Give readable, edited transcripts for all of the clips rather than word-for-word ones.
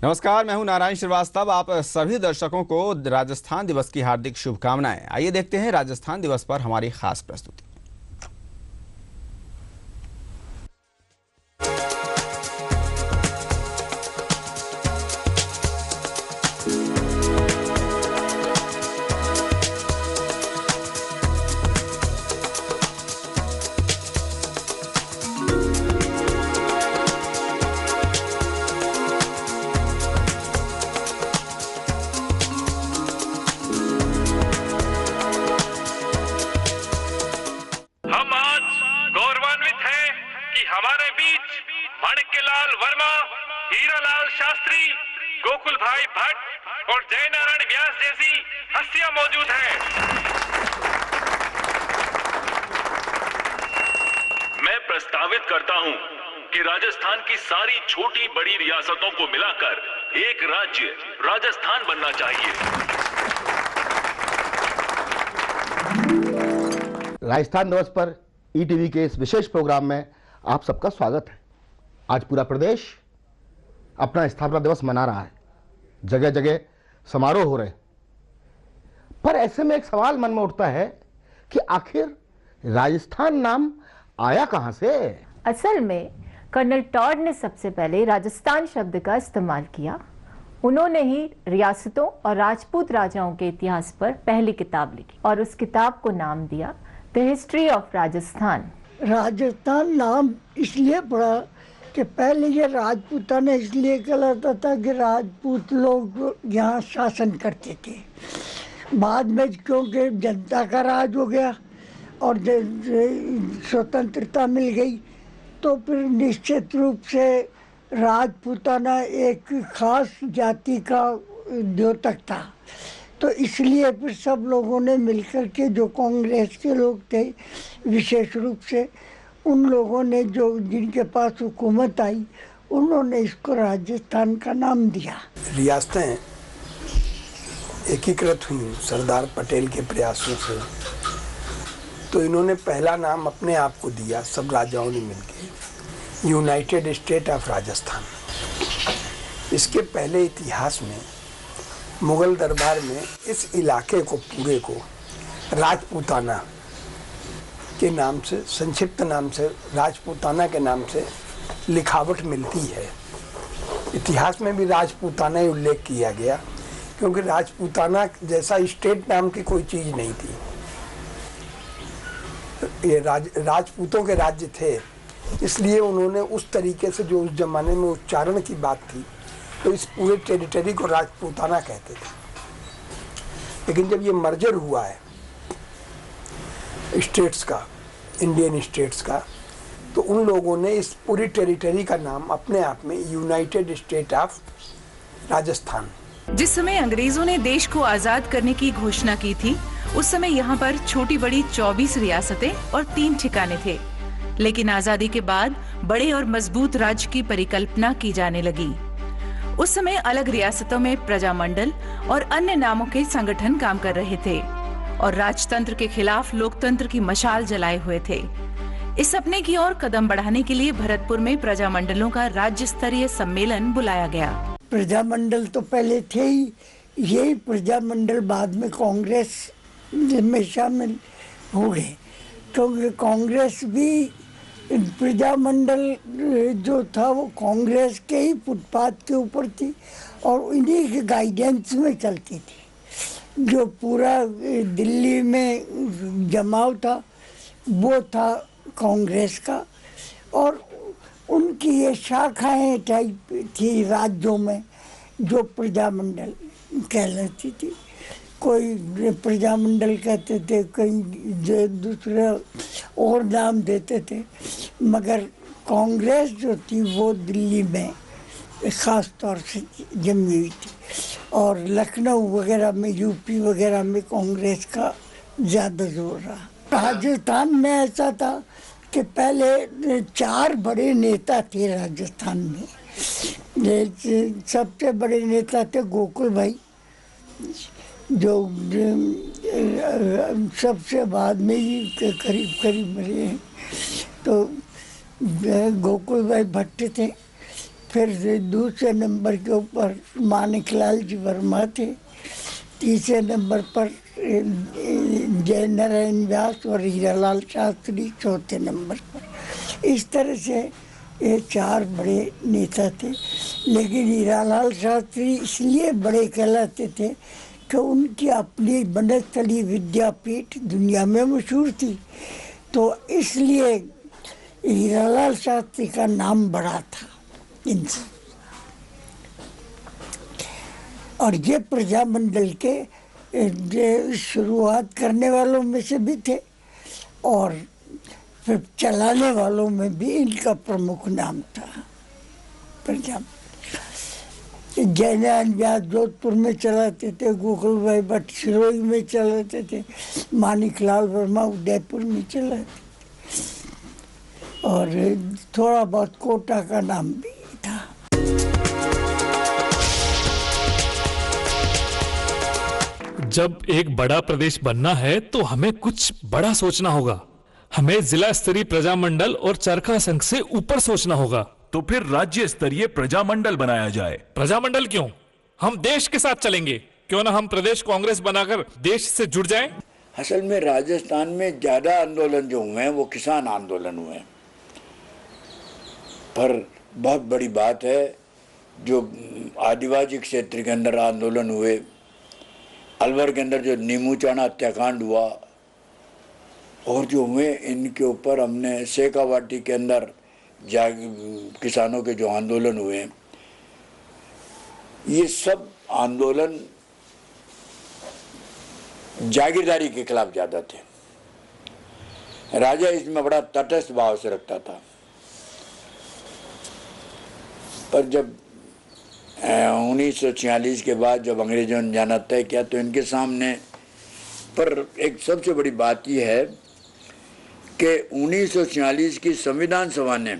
नमस्कार, मैं हूं नारायण श्रीवास्तव। आप सभी दर्शकों को राजस्थान दिवस की हार्दिक शुभकामनाएं। आइए देखते हैं राजस्थान दिवस पर हमारी खास प्रस्तुति। हमारे बीच माणिक्यलाल वर्मा, हीरालाल शास्त्री, गोकुल भाई भट्ट और जयनारायण व्यास जैसी हस्तियां मौजूद हैं। मैं प्रस्तावित करता हूं कि राजस्थान की सारी छोटी बड़ी रियासतों को मिलाकर एक राज्य राजस्थान बनना चाहिए। राजस्थान दिवस पर ईटीवी के इस विशेष प्रोग्राम में आप सबका स्वागत है। आज पूरा प्रदेश अपना स्थापना दिवस मना रहा है, जगह जगह समारोह हो रहे, पर ऐसे में एक सवाल मन में उठता है कि आखिर राजस्थान नाम आया कहां से? असल में कर्नल टॉड ने सबसे पहले राजस्थान शब्द का इस्तेमाल किया। उन्होंने ही रियासतों और राजपूत राजाओं के इतिहास पर पहली किताब लिखी और उस किताब को नाम दिया the history of Rajasthan. Rajasthan नाम इसलिए पड़ा कि पहले ये राजपूताना इसलिए कहलाता था कि राजपूत लोग यहाँ शासन करते थे। बाद में क्योंकि जनता का राज हो गया और स्वतंत्रता मिल गई, तो फिर निश्चित रूप से राजपूताना एक खास जाति का द्योतक था। तो इसलिए फिर सब लोगों ने मिलकर के, जो कांग्रेस के लोग थे विशेष रूप से, उन लोगों ने जो जिनके पास हुकूमत आई, उन्होंने इसको राजस्थान का नाम दिया। रियासतें एकीकृत हुई सरदार पटेल के प्रयासों से, तो इन्होंने पहला नाम अपने आप को दिया, सब राजाओं ने मिलकर, यूनाइटेड स्टेट ऑफ राजस्थान। इसके पहले इतिहास में मुगल दरबार में इस इलाके को पूरे को राजपूताना के नाम से, संक्षिप्त नाम से राजपूताना के नाम से लिखावट मिलती है। इतिहास में भी राजपूताना ही उल्लेख किया गया, क्योंकि राजपूताना जैसा स्टेट नाम की कोई चीज़ नहीं थी। ये राजपूतों के राज्य थे, इसलिए उन्होंने उस तरीके से, जो उस जमाने में उच्चारण की बात थी, तो इस पूरे टेरिटरी को राजपूताना कहते थे। लेकिन जब ये मर्जर हुआ है स्टेट्स का, इंडियन स्टेट्स का, तो उन लोगों ने इस पूरी टेरिटरी का नाम अपने आप में यूनाइटेड स्टेट ऑफ राजस्थान। जिस समय अंग्रेजों ने देश को आजाद करने की घोषणा की थी, उस समय यहाँ पर छोटी बड़ी 24 रियासतें और 3 ठिकाने थे। लेकिन आजादी के बाद बड़े और मजबूत राज्य की परिकल्पना की जाने लगी। उस समय अलग रियासतों में प्रजामंडल और अन्य नामों के संगठन काम कर रहे थे और राजतंत्र के खिलाफ लोकतंत्र की मशाल जलाए हुए थे। इस सपने की ओर कदम बढ़ाने के लिए भरतपुर में प्रजामंडलों का राज्य स्तरीय सम्मेलन बुलाया गया। प्रजामंडल तो पहले थे ही, यही प्रजामंडल बाद में कांग्रेस में शामिल हो गए, क्योंकि कांग्रेस भी, प्रजामंडल जो था वो कांग्रेस के ही फुटपाथ के ऊपर थी और इन्हीं के गाइडेंस में चलती थी। जो पूरा दिल्ली में जमाव था वो था कांग्रेस का, और उनकी ये शाखाएं टाइप थी राज्यों में, जो प्रजामंडल कहलाती थी। कोई प्रजामंडल कहते थे, कहीं जो दूसरे और नाम देते थे, मगर कांग्रेस जो थी वो दिल्ली में ख़ास तौर से जमी हुई थी, और लखनऊ वगैरह में, यूपी वगैरह में कांग्रेस का ज़्यादा जोर रहा। राजस्थान में ऐसा था कि पहले 4 बड़े नेता थे राजस्थान में। सबसे बड़े नेता थे गोकुल भाई, जो सबसे बाद में ही करीब करीब मरे हैं। तो गोकुल भाई भट्ट थे, फिर दूसरे नंबर के ऊपर माणिकलाल जी वर्मा थे, तीसरे नंबर पर जय नारायण व्यास और हीरालाल शास्त्री चौथे नंबर पर। इस तरह से ये 4 बड़े नेता थे। लेकिन हीरालाल शास्त्री इसलिए बड़े कहलाते थे कि उनकी अपनी बनस्थली विद्यापीठ दुनिया में मशहूर थी, तो इसलिए हीरालाल शास्त्री का नाम बड़ा था इनसे। और ये प्रजामंडल के शुरुआत करने वालों में से भी थे और फिर चलाने वालों में भी इनका प्रमुख नाम था। प्रजामंडल जय नारायण व्यास जोधपुर में चलाते थे, गोकुल भाई भट्ट सिरोही में चलाते थे, माणिकलाल वर्मा उदयपुर में चलाते थे और थोड़ा बहुत कोटा का नाम भी था। जब एक बड़ा प्रदेश बनना है तो हमें कुछ बड़ा सोचना होगा। हमें जिला स्तरीय प्रजामंडल और चरखा संघ से ऊपर सोचना होगा। तो फिर राज्य स्तरीय प्रजामंडल बनाया जाए। प्रजामंडल क्यों? हम देश के साथ चलेंगे। क्यों ना हम प्रदेश कांग्रेस बनाकर देश से जुड़ जाएं? असल में राजस्थान में ज्यादा आंदोलन जो हुए हैं वो किसान आंदोलन हुए हैं। पर बहुत बड़ी बात है जो आदिवासी क्षेत्र के अंदर आंदोलन हुए, अलवर के अंदर जो नीमू चाणा हत्याकांड हुआ और जो हुए, इनके ऊपर हमने शेखावाटी के अंदर किसानों के जो आंदोलन हुए, ये सब आंदोलन जागीरदारी के खिलाफ ज्यादा थे। राजा इसमें बड़ा तटस्थ भाव से रखता था। पर जब 1946 के बाद जब अंग्रेजों ने जाना तय किया तो इनके सामने पर एक सबसे बड़ी बात यह है कि 1946 की संविधान सभा ने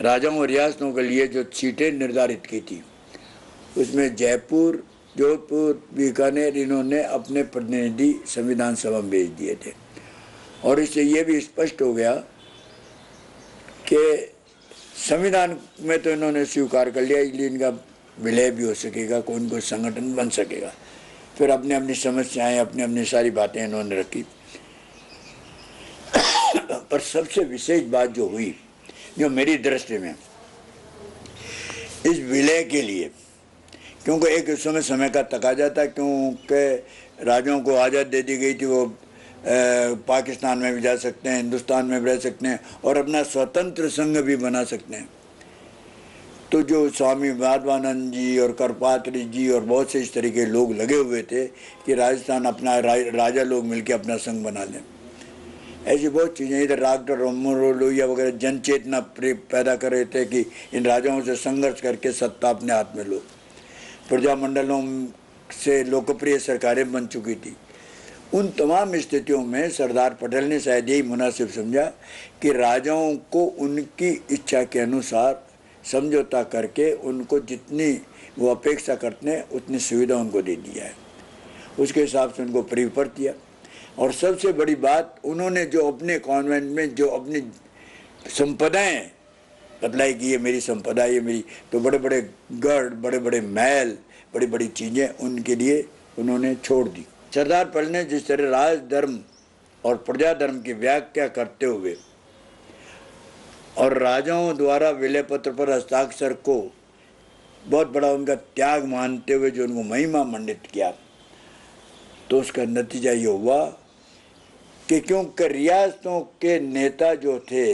राजाओं और रियासतों के लिए जो सीटें निर्धारित की थी उसमें जयपुर, जोधपुर, बीकानेर इन्होंने अपने प्रतिनिधि संविधान सभा में भेज दिए थे। और इससे ये भी स्पष्ट हो गया कि संविधान में तो इन्होंने स्वीकार कर लिया, इसलिए इनका विलय भी हो सकेगा, कोई न कोई संगठन बन सकेगा। फिर अपनी अपनी समस्याएं, अपनी अपनी सारी बातें इन्होंने रखी। पर सबसे विशेष बात जो हुई, जो मेरी दृष्टि में इस विलय के लिए, क्योंकि एक समय का तकाजा था, क्योंकि राजाओं को आज़ाद दे दी गई थी, वो पाकिस्तान में भी जा सकते हैं, हिंदुस्तान में भी रह सकते हैं और अपना स्वतंत्र संघ भी बना सकते हैं। तो जो स्वामी माधवानंद जी और करपात्री जी और बहुत से इस तरीके लोग लगे हुए थे कि राजस्थान अपना राजा लोग मिलकर अपना संघ बना लें। ऐसी बहुत चीज़ें, इधर डॉक्टर लोहिया वगैरह जन चेतना पैदा कर रहे थे कि इन राजाओं से संघर्ष करके सत्ता अपने हाथ में लो। प्रजामंडलों से लोकप्रिय सरकारें बन चुकी थी। उन तमाम स्थितियों में सरदार पटेल ने शायद यही मुनासिब समझा कि राजाओं को उनकी इच्छा के अनुसार समझौता करके उनको जितनी वो अपेक्षा करते हैं उतनी सुविधा उनको दे दिया है। उसके हिसाब से उनको प्रिफर किया। और सबसे बड़ी बात, उन्होंने जो अपने कॉन्वेंट में जो अपनी संपदाएं बतलाई कि ये मेरी संपदा, ये मेरी, तो बड़े बड़े गढ़, बड़े बड़े महल, बड़ी बड़ी चीज़ें उनके लिए उन्होंने छोड़ दी। सरदार पटेल ने जिस तरह राज धर्म और प्रजा धर्म की व्याख्या करते हुए और राजाओं द्वारा विलय पत्र पर हस्ताक्षर को बहुत बड़ा उनका त्याग मानते हुए जो उनको महिमा मंडित किया, तो उसका नतीजा ये हुआ कि क्योंकि रियासतों के नेता जो थे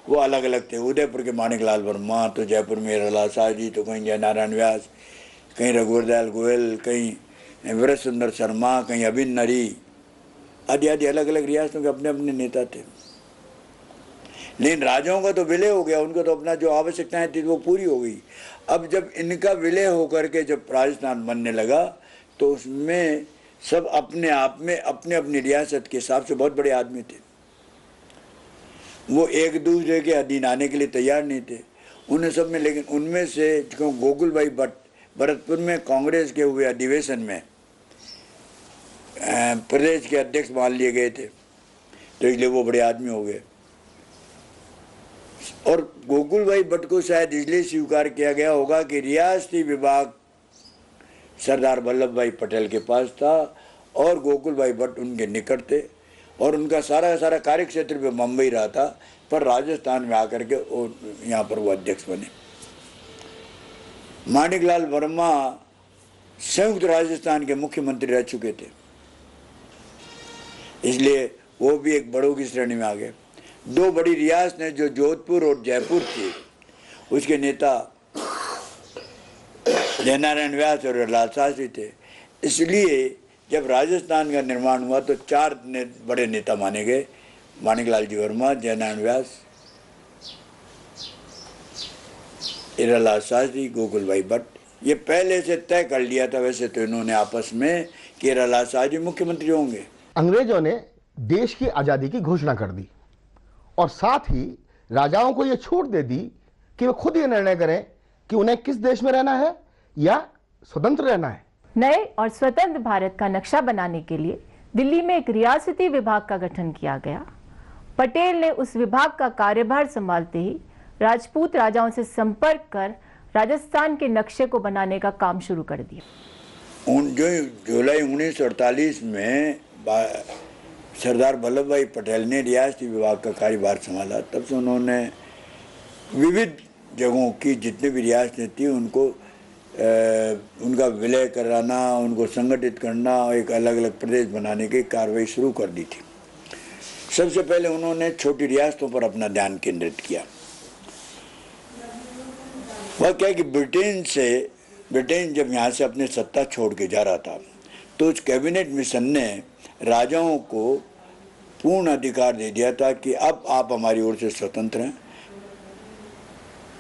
वो अलग अलग थे। उदयपुर के माणिकलाल वर्मा, तो जयपुर में हीरालाल शास्त्री, तो कहीं जय नारायण व्यास, कहीं रघुवरदयाल गोयल, कहीं वीर सुंदर शर्मा, कहीं अभिन नरी, आदि आदि अलग अलग रियासतों के अपने अपने नेता थे। लेकिन राजाओं का तो विलय हो गया, उनको तो अपना जो आवश्यकताएं थी वो पूरी हो गई। अब जब इनका विलय होकर के जब राजस्थान बनने लगा तो उसमें सब अपने आप में अपने अपनी रियासत के हिसाब से बहुत बड़े आदमी थे। वो एक दूसरे के अधीन आने के लिए तैयार नहीं थे उन्हें सब में। लेकिन उनमें से क्यों गोकुल भाई भट्ट भरतपुर में कांग्रेस के हुए अधिवेशन में प्रदेश के अध्यक्ष मान लिए गए थे, तो इसलिए वो बड़े आदमी हो गए। और गोकुल भाई भट्ट को शायद इसलिए स्वीकार किया गया होगा कि रियासती विभाग सरदार वल्लभ भाई पटेल के पास था और गोकुल भाई भट्ट उनके निकट थे और उनका सारा कार्य क्षेत्र भी मुंबई रहा था, पर राजस्थान में आकर के यहाँ पर वो अध्यक्ष बने। माणिकलाल वर्मा संयुक्त राजस्थान के मुख्यमंत्री रह चुके थे, इसलिए वो भी एक बड़ों की श्रेणी में आ गए। दो बड़ी रियासतें जो जोधपुर और जयपुर थी, उसके नेता जयनारायण व्यास और लाल शास्त्री थे। इसलिए जब राजस्थान का निर्माण हुआ तो चार बड़े नेता माने गए, माणिकलाल जी वर्मा, जयनारायण व्यास, हीरालाल शास्त्री, गोकुल भाई भट्ट। ये पहले से तय कर लिया था वैसे तो इन्होंने आपस में कि हीरालाल शास्त्री मुख्यमंत्री होंगे। अंग्रेजों ने देश की आज़ादी की घोषणा कर दी और साथ ही राजाओं को यह छूट दे दी कि वे खुद ये निर्णय करें कि उन्हें किस देश में रहना है या स्वतंत्र रहना है। नए और स्वतंत्र भारत का नक्शा बनाने के लिए दिल्ली में एक रियासती विभाग का गठन किया गया। पटेल ने उस विभाग का कार्यभार संभालते ही राजपूत राजाओं से संपर्क कर राजस्थान के नक्शे को बनाने का काम शुरू कर दिया। जो जुलाई 1948 में सरदार वल्लभ भाई पटेल ने रियासती विभाग का कार्यभार संभाला, तब से उन्होंने विविध जगहों की जितने भी रियासतें थी उनको उनका विलय कराना, उनको संगठित करना, एक अलग अलग प्रदेश बनाने की कार्रवाई शुरू कर दी थी। सबसे पहले उन्होंने छोटी रियासतों पर अपना ध्यान केंद्रित किया। वह क्या कि ब्रिटेन जब यहाँ से अपनी सत्ता छोड़ के जा रहा था तो उस कैबिनेट मिशन ने राजाओं को पूर्ण अधिकार दे दिया था कि अब आप हमारी ओर से स्वतंत्र हैं।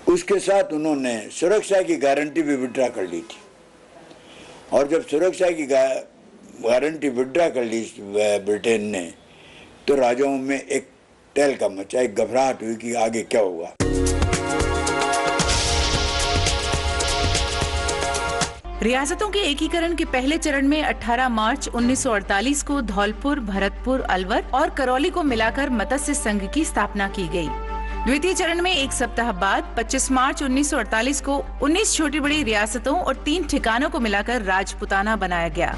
उसके साथ उन्होंने सुरक्षा की गारंटी भी विड्रा कर ली थी और जब सुरक्षा की गारंटी विड्रा कर ली ब्रिटेन ने तो राजाओं में एक तहलका मचा, एक घबराहट हुई कि आगे क्या होगा। रियासतों के एकीकरण के पहले चरण में 18 मार्च 1948 को धौलपुर, भरतपुर, अलवर और करौली को मिलाकर मत्स्य संघ की स्थापना की गई। द्वितीय चरण में एक सप्ताह बाद 25 मार्च 1948 को 19 छोटी बड़ी रियासतों और 3 ठिकानों को मिलाकर राजपुताना बनाया गया।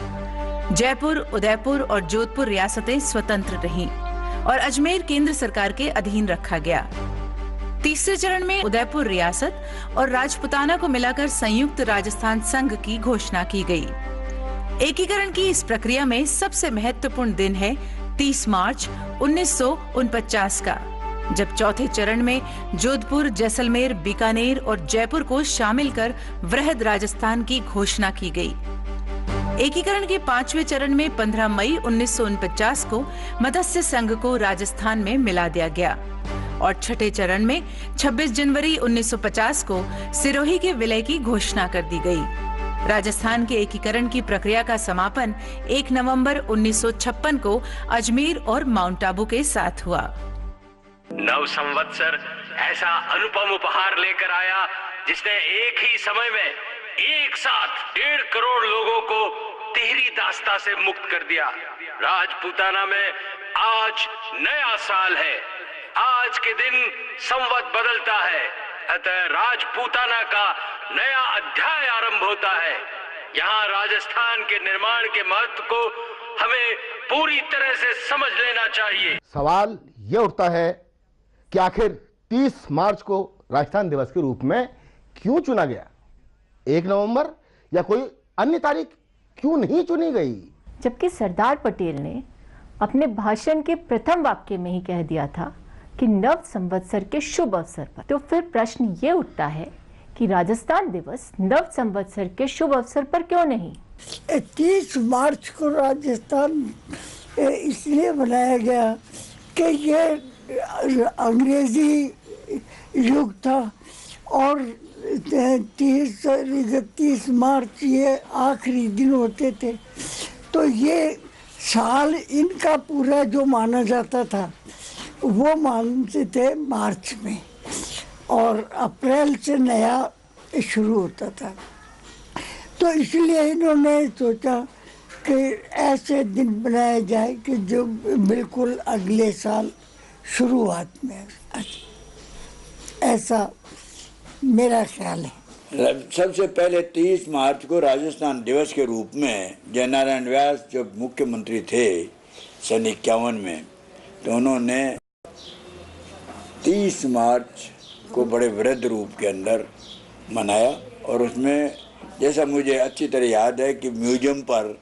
जयपुर, उदयपुर और जोधपुर रियासतें स्वतंत्र रहीं और अजमेर केंद्र सरकार के अधीन रखा गया। तीसरे चरण में उदयपुर रियासत और राजपुताना को मिलाकर संयुक्त राजस्थान संघ की घोषणा की गई। एकीकरण की इस प्रक्रिया में सबसे महत्वपूर्ण दिन है 30 मार्च 1949 का, जब चौथे चरण में जोधपुर, जैसलमेर, बीकानेर और जयपुर को शामिल कर वृहद राजस्थान की घोषणा की गई। एकीकरण के 5वें चरण में 15 मई 1949 को मत्स्य संघ को राजस्थान में मिला दिया गया और छठे चरण में 26 जनवरी 1950 को सिरोही के विलय की घोषणा कर दी गई। राजस्थान के एकीकरण की प्रक्रिया का समापन 1 नवंबर 1956 को अजमेर और माउंट आबू के साथ हुआ। नव संवत्सर ऐसा अनुपम उपहार लेकर आया जिसने एक ही समय में एक साथ 1.5 करोड़ लोगों को तिहरी दास्ता से मुक्त कर दिया। राजपूताना में आज नया साल है, आज के दिन संवत बदलता है, अतः राजपूताना का नया अध्याय आरंभ होता है। यहाँ राजस्थान के निर्माण के महत्व को हमें पूरी तरह से समझ लेना चाहिए। सवाल यह उठता है कि आखिर 30 मार्च को राजस्थान दिवस के रूप में क्यों चुना गया? 1 नवंबर या कोई अन्य तारीख क्यों नहीं चुनी गई? जबकि सरदार पटेल ने अपने भाषण के प्रथम वाक्य में ही कह दिया था कि नव संवत्सर के शुभ अवसर पर, तो फिर प्रश्न ये उठता है कि राजस्थान दिवस नव संवत्सर के शुभ अवसर पर क्यों नहीं? 30 मार्च को राजस्थान इसलिए बनाया गया कि ये अंग्रेजी युग था और 30 मार्च ये आखिरी दिन होते थे, तो ये साल इनका पूरा जो माना जाता था वो मानते थे मार्च में और अप्रैल से नया शुरू होता था। तो इसलिए इन्होंने सोचा कि ऐसे दिन बनाया जाए कि जो बिल्कुल अगले साल शुरुआत में। ऐसा मेरा ख्याल है। सबसे पहले 30 मार्च को राजस्थान दिवस के रूप में जयनारायण व्यास जब मुख्यमंत्री थे सन 51 में, तो उन्होंने 30 मार्च को बड़े वृहद रूप के अंदर मनाया। और उसमें जैसा मुझे अच्छी तरह याद है कि म्यूजियम पर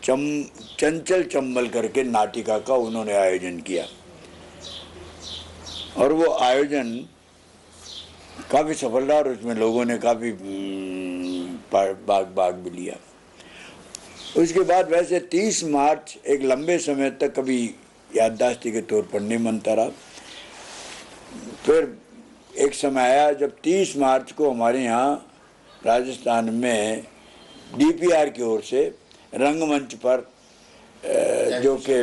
चंचल चंबल करके नाटिका का उन्होंने आयोजन किया, और वो आयोजन काफ़ी सफल रहा और उसमें लोगों ने काफ़ी भाग भी लिया। उसके बाद वैसे 30 मार्च एक लंबे समय तक कभी याददाश्ती के तौर पर नहीं मनता रहा। फिर एक समय आया जब 30 मार्च को हमारे यहाँ राजस्थान में DPR की ओर से रंगमंच पर जो कि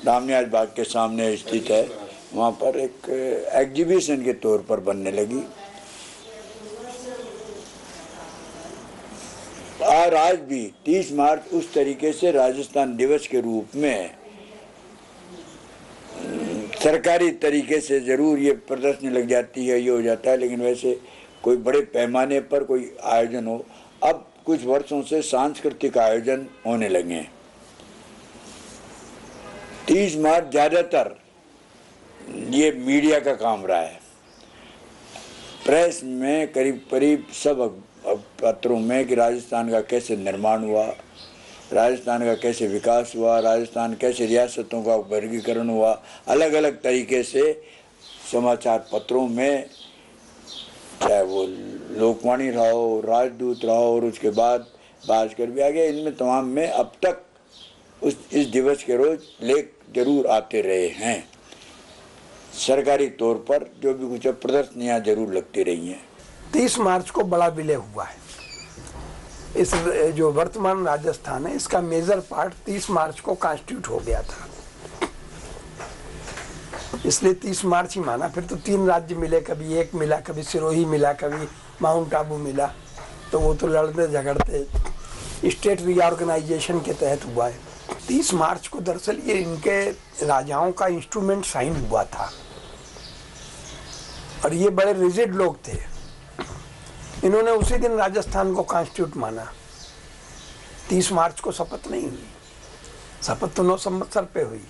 रामनिवास बाग के सामने स्थित है, वहाँ पर एक एग्जीबिशन के तौर पर बनने लगी। और आज भी 30 मार्च उस तरीके से राजस्थान दिवस के रूप में सरकारी तरीके से ज़रूर ये प्रदर्शनी लग जाती है, ये हो जाता है, लेकिन वैसे कोई बड़े पैमाने पर कोई आयोजन हो, अब कुछ वर्षों से सांस्कृतिक आयोजन होने लगे हैं। 30 मार्च ज़्यादातर ये मीडिया का काम रहा है। प्रेस में करीब सब पत्रों में कि राजस्थान का कैसे निर्माण हुआ, राजस्थान का कैसे विकास हुआ, राजस्थान कैसे रियासतों का वर्गीकरण हुआ, अलग अलग तरीके से समाचार पत्रों में, चाहे वो लोकवाणी रहा हो, राजदूत रहा हो, और उसके बाद भास्कर भी आ गया, इनमें तमाम में अब तक इस दिवस के रोज लेख जरूर आते रहे हैं। सरकारी तौर पर जो भी कुछ प्रदर्शनियाँ जरूर लगती रही हैं। 30 मार्च को बड़ा विलय हुआ है। इस जो वर्तमान राजस्थान है, इसका मेजर पार्ट 30 मार्च को कॉन्स्टिट्यूट हो गया था, इसलिए 30 मार्च ही माना। फिर तो 3 राज्य मिले, कभी एक मिला, कभी सिरोही मिला, कभी माउंट आबू मिला, तो वो तो लड़ते झगड़ते स्टेट रीऑर्गेनाइजेशन के तहत हुआ है। 30 मार्च को दरअसल ये इनके राजाओं का इंस्ट्रूमेंट साइन हुआ था, और ये बड़े रिजिड लोग थे। इन्होंने उसी दिन राजस्थान को कॉन्स्टिट्यूट माना। 30 मार्च को शपथ नहीं हुई, शपथ तो 9 संवत्सर पे हुई,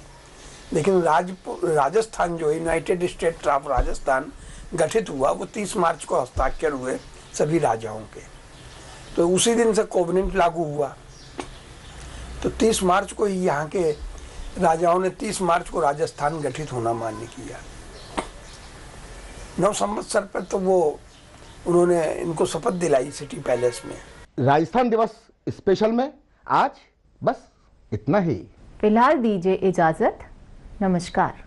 लेकिन राजस्थान जो यूनाइटेड स्टेट ऑफ राजस्थान गठित हुआ, वो 30 मार्च को हस्ताक्षर हुए सभी राजाओं के, तो उसी दिन से कोवेनेंट लागू हुआ। तो 30 मार्च को ही यहाँ के राजाओं ने 30 मार्च को राजस्थान गठित होना मान्य किया। 9 संवत्सर पर तो वो उन्होंने इनको शपथ दिलाई सिटी पैलेस में। राजस्थान दिवस स्पेशल में आज बस इतना ही। फिलहाल दीजिए इजाजत, नमस्कार।